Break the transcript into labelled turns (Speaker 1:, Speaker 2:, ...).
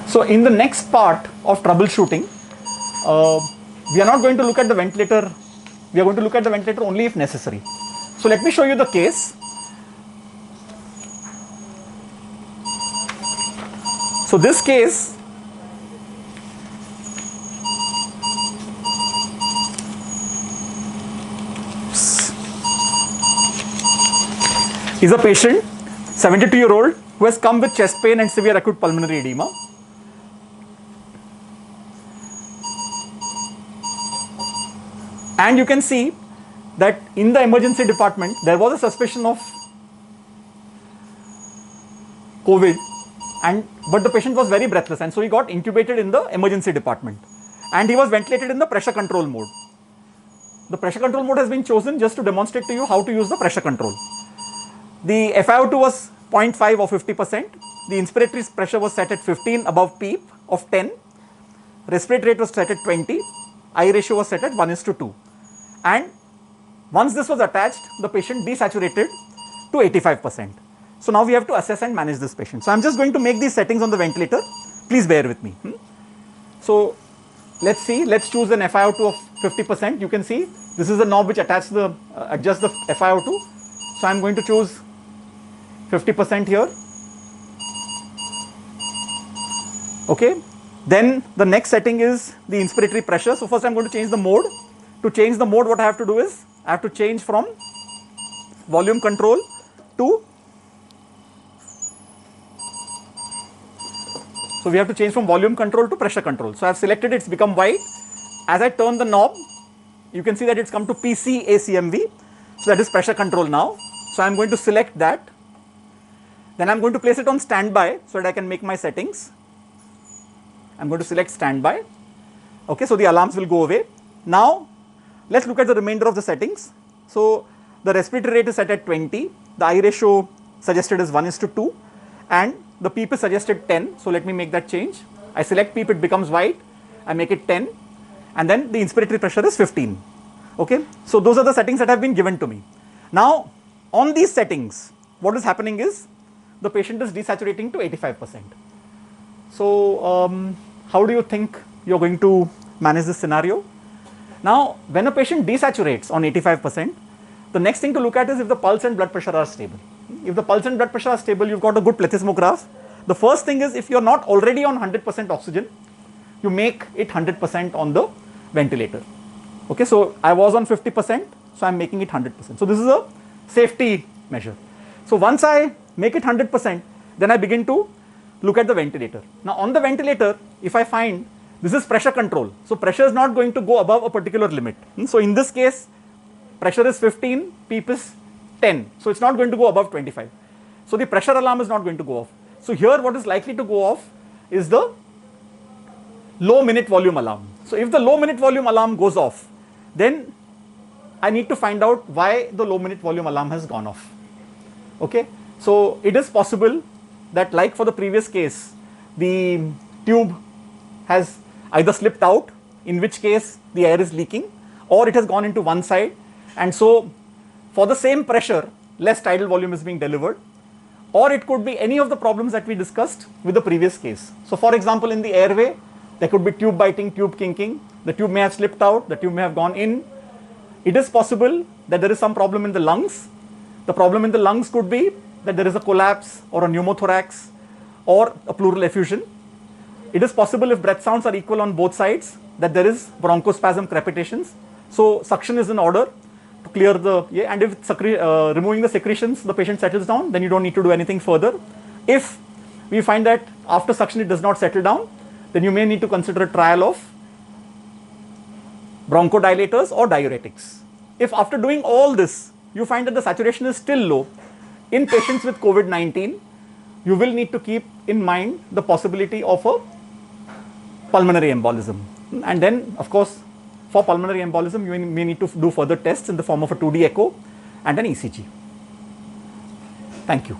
Speaker 1: So in the next part of troubleshooting, we are not going to look at the ventilator. We are going to look at the ventilator only if necessary. So let me show you the case. So this case is a patient, 72-year-old, who has come with chest pain and severe acute pulmonary edema. And you can see that in the emergency department, there was a suspicion of COVID, but the patient was very breathless, and so he got intubated in the emergency department. And he was ventilated in the pressure control mode. The pressure control mode has been chosen just to demonstrate to you how to use the pressure control. The FiO2 was 0.5 or 50%. The inspiratory pressure was set at 15 above PEEP of 10. Respiratory rate was set at 20. I ratio was set at 1:2. And once this was attached, the patient desaturated to 85%. So now we have to assess and manage this patient. So I'm just going to make these settings on the ventilator. Please bear with me. So let's see. Let's choose an FiO2 of 50%. You can see this is the knob which adjusts the FiO2. So I'm going to choose 50% here. Okay. Then the next setting is the inspiratory pressure. So first I'm going to change the mode. To change the mode, what I have to do is I have to change from volume control to, so we have to change from volume control to pressure control. So I have selected it, it's become white. As I turn the knob, you can see that it's come to PCACMV. So that is pressure control now. So I'm going to select that. Then I'm going to place it on standby so that I can make my settings. I'm going to select standby. Okay, so the alarms will go away. Now, let's look at the remainder of the settings. So the respiratory rate is set at 20. The I ratio suggested is 1:2. And the PEEP is suggested 10. So let me make that change. I select PEEP, it becomes white. I make it 10. And then the inspiratory pressure is 15. Okay, so those are the settings that have been given to me. Now, on these settings, what is happening is the patient is desaturating to 85%. So how do you think you're going to manage this scenario? Now, when a patient desaturates on 85%, the next thing to look at is if the pulse and blood pressure are stable. If the pulse and blood pressure are stable, you've got a good plethysmograph. The first thing is if you're not already on 100% oxygen, you make it 100% on the ventilator. Okay, so I was on 50%, so I'm making it 100%. So this is a safety measure. So once I make it 100%, then I begin to look at the ventilator. Now on the ventilator, if I find this is pressure control, so pressure is not going to go above a particular limit. So in this case, pressure is 15, PEEP is 10. So it's not going to go above 25. So the pressure alarm is not going to go off. So here what is likely to go off is the low minute volume alarm. So if the low minute volume alarm goes off, then I need to find out why the low minute volume alarm has gone off. Okay, so it is possible that, like for the previous case, the tube has either slipped out, in which case the air is leaking, or it has gone into one side, and so for the same pressure, less tidal volume is being delivered, or it could be any of the problems that we discussed with the previous case. So for example, in the airway, there could be tube biting, tube kinking, the tube may have slipped out, the tube may have gone in. It is possible that there is some problem in the lungs. The problem in the lungs could be that there is a collapse or a pneumothorax or a pleural effusion. It is possible, if breath sounds are equal on both sides, that there is bronchospasm crepitations. So suction is in order to clear the, and if removing the secretions, the patient settles down, then you don't need to do anything further. If we find that after suction it does not settle down, then you may need to consider a trial of bronchodilators or diuretics. If after doing all this, you find that the saturation is still low, in patients with COVID-19, you will need to keep in mind the possibility of a pulmonary embolism. And then, of course, for pulmonary embolism, you may need to do further tests in the form of a 2D echo and an ECG. Thank you.